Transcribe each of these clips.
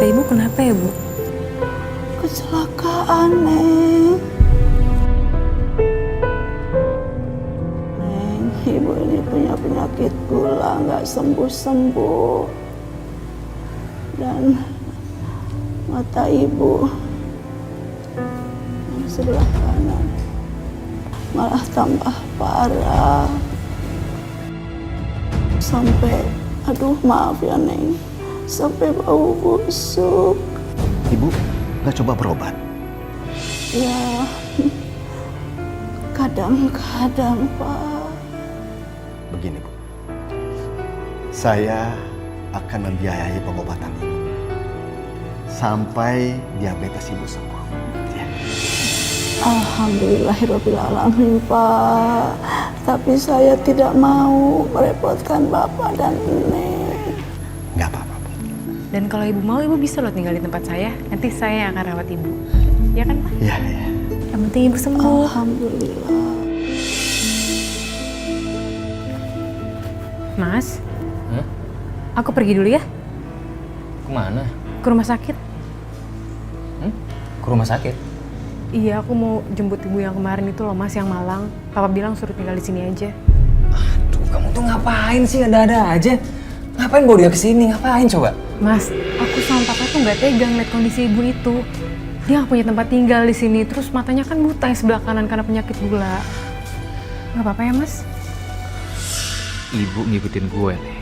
Kata ibu kenapa ya, Bu? Kecelakaan, Neng. Neng, ibu ini punya penyakit gula, nggak sembuh-sembuh. Dan mata ibu yang sebelah kanan malah tambah parah. Sampai, aduh maaf ya Neng, sampai bau busuk. Ibu nggak coba berobat? Ya, kadang-kadang Pak. Begini Bu, saya akan membiayai pengobatan Ibu sampai diabetes Ibu sembuh. Ya. Alhamdulillahirrahmanirrahim Pak. Tapi saya tidak mau merepotkan Bapak dan Neng. Nggak apa-apa Bu. Dan kalau ibu mau, ibu bisa loh tinggal di tempat saya. Nanti saya yang akan rawat ibu. Ya kan, Pak? Iya, iya. Yang penting ibu sembuh. Alhamdulillah. Mas, aku pergi dulu ya. Kemana? Ke rumah sakit. Ke rumah sakit? Iya, aku mau jemput ibu yang kemarin itu loh, Mas, yang Malang. Papa bilang suruh tinggal di sini aja. Aduh, kamu tuh ngapain sih? Ada-ada aja. Ngapain bawa dia kesini? Ngapain coba? Mas, aku sama papa tuh nggak tegang lihat kondisi ibu itu. Dia nggak punya tempat tinggal di sini, terus matanya kan buta yang sebelah kanan karena penyakit gula. Nggak apa-apa ya, Mas? Ibu ngikutin gue nih.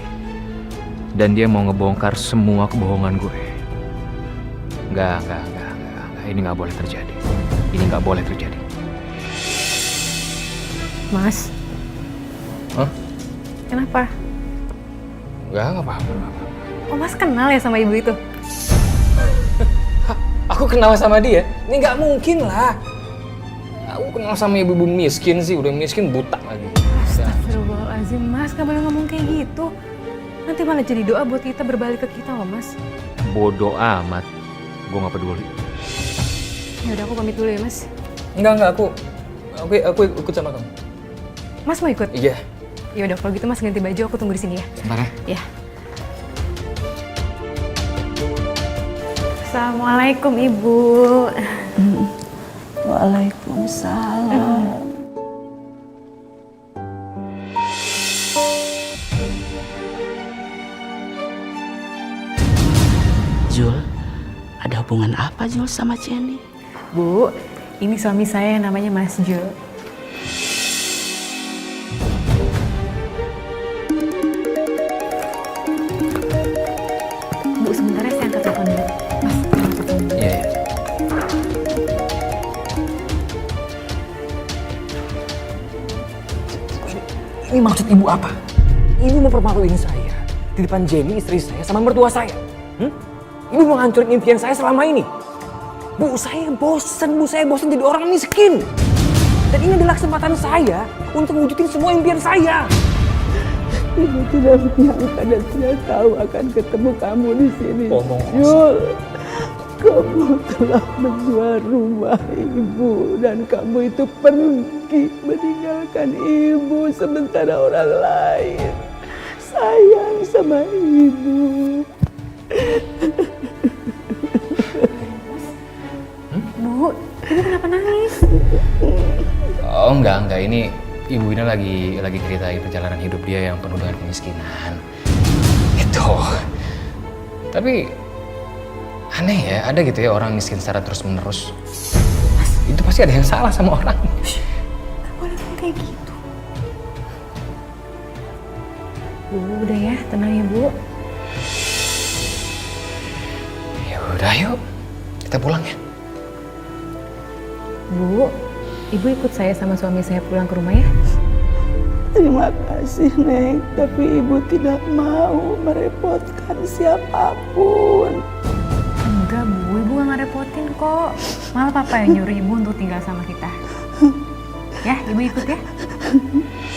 Dan dia mau ngebongkar semua kebohongan gue. Enggak. Ini nggak boleh terjadi. Ini nggak boleh terjadi. Mas. Hah? Kenapa? Nggak apa-apa. Oh, Mas kenal ya sama ibu itu? Aku kenal sama dia? Ini nggak mungkin lah. Aku kenal sama ibu miskin sih, udah miskin buta lagi. Astagfirullahaladzim, Mas, gak boleh ngomong kayak gitu. Nanti malah jadi doa buat kita berbalik ke kita loh, Mas. Bodoh amat. Gue nggak peduli. Ya udah, aku pamit dulu ya, Mas. Enggak, aku ikut sama kamu. Mas mau ikut? Iya. Ya udah, kalau gitu Mas ganti baju, aku tunggu di sini ya. Sebentar ya. Ya. Assalamualaikum, Ibu. Waalaikumsalam. Jul, ada hubungan apa Jul sama Jenny? Bu, ini suami saya yang namanya Mas Jo. Bu, sebentar ya, saya angkat telepon dulu. Mas, angkat telepon dulu. Iya. Ini maksud ibu apa? Ibu mempermaluin saya di depan Jenny, istri saya, sama mertua saya. Ibu mau ngancurin impian saya selama ini. Bu, saya bosen jadi orang miskin. Dan ini adalah kesempatan saya untuk wujudin semua impian saya. Ibu tidak menyangka dan tidak tahu akan ketemu kamu di sini. Ngomong. Jul, kamu telah menjual rumah ibu dan kamu itu pergi meninggalkan ibu sementara orang lain sayang sama ibu. Bu, ibu kenapa nangis? Oh enggak, ini ibu ini lagi ceritain perjalanan hidup dia yang penuh dengan kemiskinan. Itu. Tapi aneh ya, ada gitu ya orang miskin secara terus-menerus. Itu pasti ada yang salah sama orang. Gak boleh ngomong kayak gitu. Bu, udah ya, tenang ya, Bu. Ya udah yuk, kita pulang ya. Bu, ibu ikut saya sama suami saya pulang ke rumah ya. Terima kasih Neng, tapi ibu tidak mau merepotkan siapapun. Enggak, Bu, ibu gak ngerepotin kok. Malah papa yang nyuruh ibu untuk tinggal sama kita. Ya, ibu ikut ya.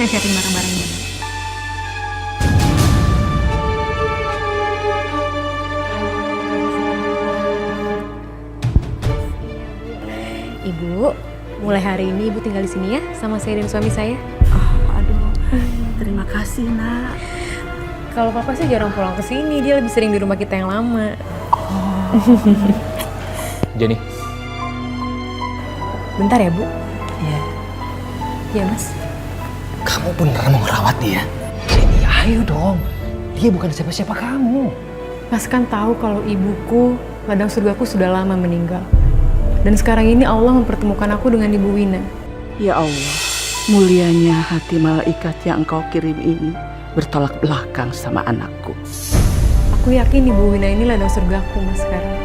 Saya siapin barang-barangnya. Ibu, mulai hari ini ibu tinggal di sini ya sama saya dan suami saya. Oh, aduh, terima kasih nak. Kalau papa sih jarang pulang ke sini, dia lebih sering di rumah kita yang lama. Oh, Jenny, Bentar ya, Bu. Iya. Iya, Mas. kamu beneran mau ngerawat dia? Jenny, ayo dong. Dia bukan siapa-siapa kamu. Mas kan tahu kalau ibuku, ladang surgaku sudah lama meninggal. Dan sekarang ini Allah mempertemukan aku dengan Ibu Wina. Ya Allah, mulianya hati malaikat yang engkau kirim ini bertolak belakang sama anakku. Aku yakin Ibu Wina ini ladang surgaku, Mas, sekarang.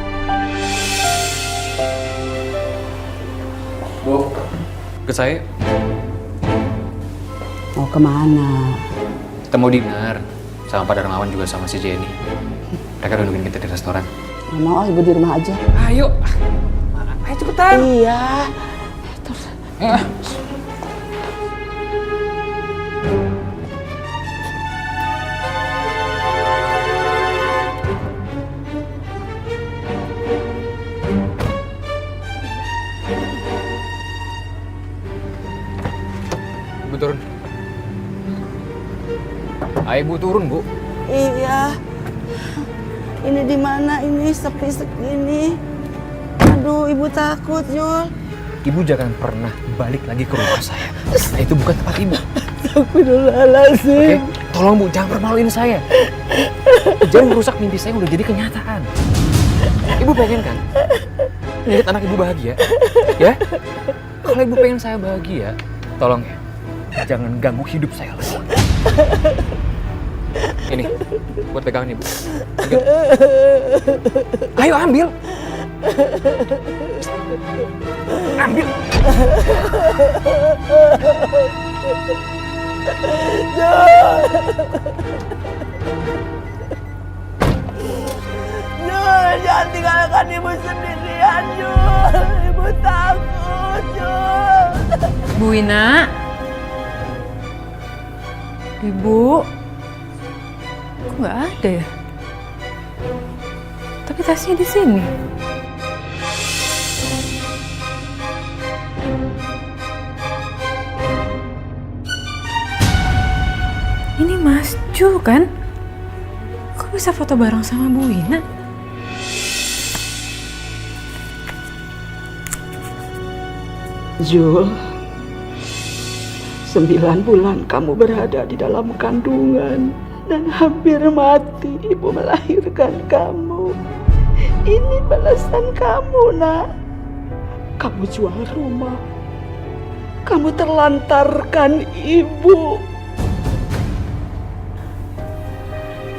Bu, ke saya. Mau kemana? Kita mau dinner sama Pak Darmawan juga sama si Jenny. Mereka udah nungguin kita di restoran. Nggak mau, ibu di rumah aja. Ayo, ayo cepetan. Iya. Terus. Ibu turun. Ayo Bu turun, Bu. Iya. Ini di mana ini sepi segini? Aduh, ibu takut, Jul. Ibu jangan pernah balik lagi ke rumah saya. Nah, itu bukan tempat Ibu. Astagfirullahaladzim. Oke? Tolong Bu, jangan permaluin saya. Jangan merusak mimpi saya udah jadi kenyataan. Ibu pengen kan? Lihat anak Ibu bahagia? Ya? Kalau Ibu pengen saya bahagia, tolong ya, jangan ganggu hidup saya lagi. Ini, buat pegangan Ibu. Pegang. Ayo ambil. Ambil. Jul, jangan tinggalkan ibu sendirian, Jul. Ibu takut, Jul. Bu Wina. Ibu. Kok nggak ada ya? Tapi tasnya di sini. Ini Mas Jul kan? Kok bisa foto bareng sama Bu Wina? Jul, 9 bulan kamu berada di dalam kandungan dan hampir mati ibu melahirkan kamu. Ini balasan kamu, nak. Kamu jual rumah. Kamu terlantarkan ibu.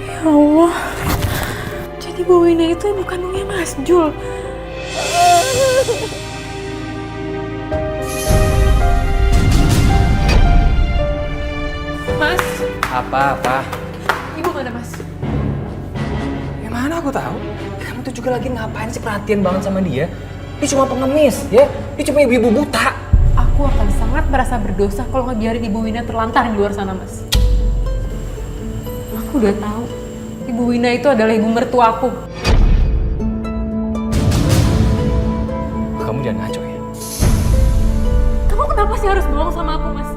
Ya Allah. Jadi Bu Wina itu ibu kandungnya Mas Jul. Mas, Apa? ibu mana Mas? Ya mana aku tahu? Kamu tuh juga lagi ngapain sih perhatian banget sama dia? Dia cuma pengemis, ya? Dia cuma ibu-ibu buta. Aku akan sangat merasa berdosa kalau ngebiarin Ibu Wina terlantar di luar sana, Mas. Aku udah tahu, Ibu Wina itu adalah ibu mertuaku. Kamu jangan ngaco ya. Kamu kenapa sih harus bohong sama aku, Mas?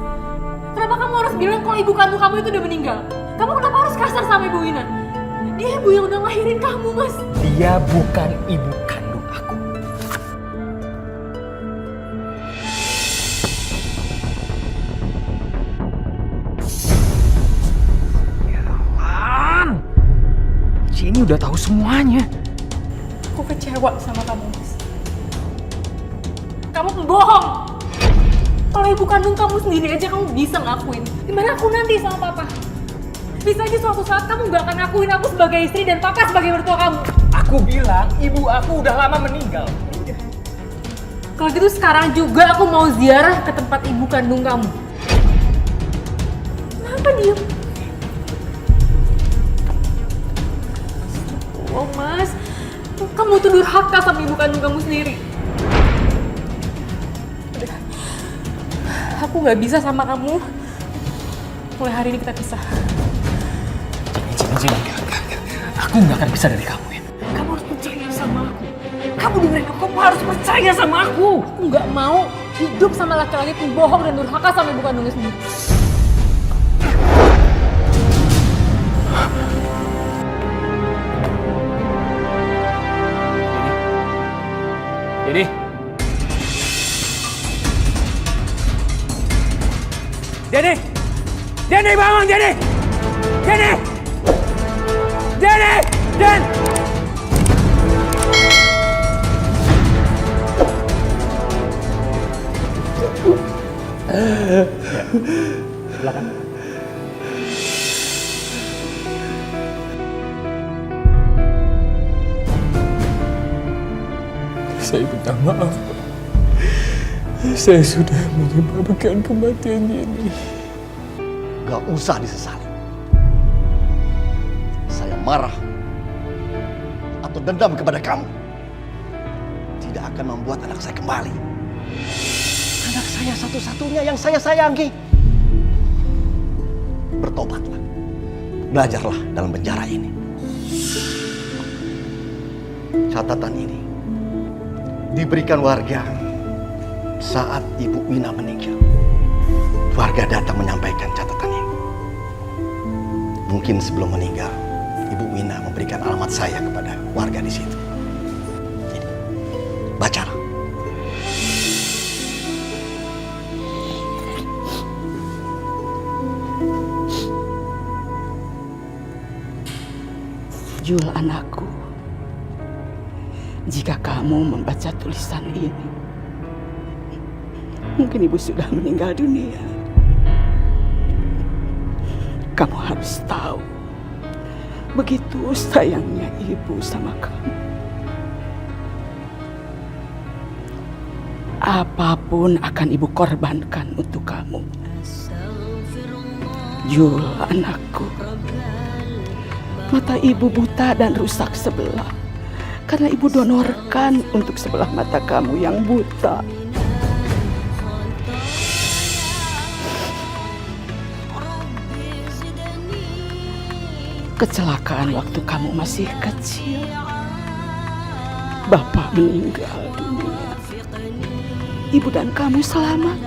Kenapa kamu harus bilang kalau ibu kandung kamu itu udah meninggal? Kamu kenapa harus kasar sama Ibu Wina? Dia ibu yang udah ngelahirin kamu, Mas. Dia bukan ibu kandung aku. Yalan. Jenny udah tahu semuanya. Aku kecewa sama kamu, Mas. Kamu pembohong. Kalau ibu kandung kamu sendiri aja kamu bisa ngakuin. Gimana aku nanti sama papa? Bisa aja suatu saat kamu gak akan ngakuin aku sebagai istri dan papa sebagai mertua kamu. Aku bilang ibu aku udah lama meninggal. Kalau gitu sekarang juga aku mau ziarah ke tempat ibu kandung kamu. Kenapa diem? Oh Mas, kamu tuh durhaka sama ibu kandung kamu sendiri. Udah. Aku gak bisa sama kamu. Mulai hari ini kita pisah. Jenny, enggak. Aku nggak akan bisa dari kamu ya. Kamu harus percaya sama aku. Kamu dengerin aku, kamu harus percaya sama aku. Aku nggak mau hidup sama laki-laki pembohong dan durhaka sama ibu kandungnya sendiri. Jenny! Jenny bangun Jenny! Jenny! Jenny! Jen! Silakan. Saya minta maaf. Saya sudah menyebabkan kematian Jenny. Gak usah disesali. Saya marah atau dendam kepada kamu tidak akan membuat anak saya kembali. Anak saya satu-satunya yang saya sayangi. Bertobatlah. Belajarlah dalam penjara ini. Catatan ini diberikan warga saat Ibu Wina meninggal. Warga datang menyampaikan catatan ini. Mungkin sebelum meninggal, Ibu Wina memberikan alamat saya kepada warga di situ. Jadi, bacalah. Jul, anakku, jika kamu membaca tulisan ini, mungkin ibu sudah meninggal dunia. Kamu harus tahu, begitu sayangnya ibu sama kamu. Apapun akan ibu korbankan untuk kamu. Jul, anakku, mata ibu buta dan rusak sebelah karena ibu donorkan untuk sebelah mata kamu yang buta. Kecelakaan waktu kamu masih kecil. Bapak meninggal dunia. Ibu dan kamu selamat.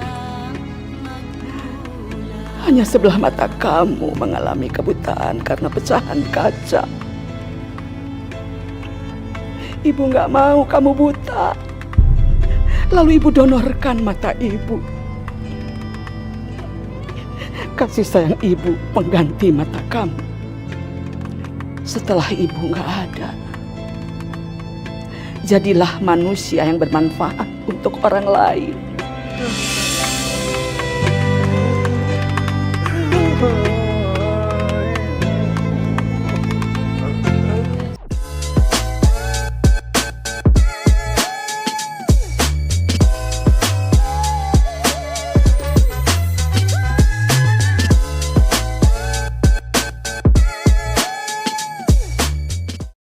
Hanya sebelah mata kamu mengalami kebutaan karena pecahan kaca. Ibu nggak mau kamu buta. Lalu ibu donorkan mata ibu. Kasih sayang ibu mengganti mata kamu. Setelah ibu nggak ada, jadilah manusia yang bermanfaat untuk orang lain.